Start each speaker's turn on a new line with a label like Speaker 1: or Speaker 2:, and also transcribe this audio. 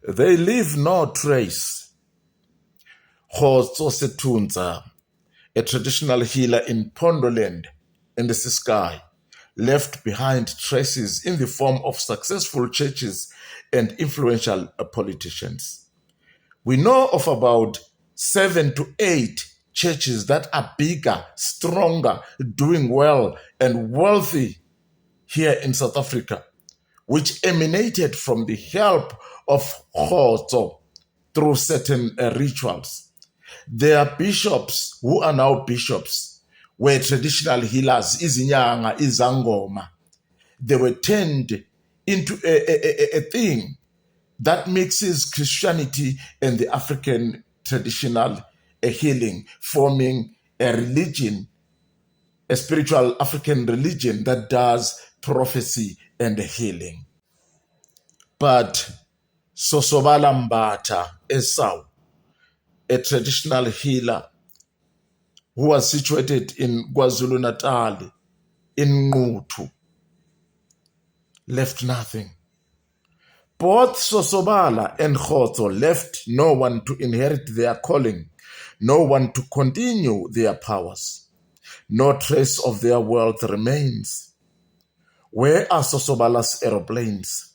Speaker 1: They leave no trace. Khotso Setunza, a traditional healer in Pondoland in the Ciskei, left behind traces in the form of successful churches and influential politicians. We know of about 7 to 8 churches that are bigger, stronger, doing well, and wealthy here in South Africa, which emanated from the help of Khotso through certain rituals. Their bishops, who are now bishops, were traditional healers, izinyanga, izangoma. They were turned into a thing that mixes Christianity and the African traditional healing, forming a religion, a spiritual African religion that does prophecy and healing. But Sosobala Mbata Esau, a traditional healer who was situated in KwaZulu-Natal, in Ngutu, left nothing. Both Sosobala and Khotso left no one to inherit their calling, no one to continue their powers. No trace of their wealth remains. Where are Sosobala's aeroplanes?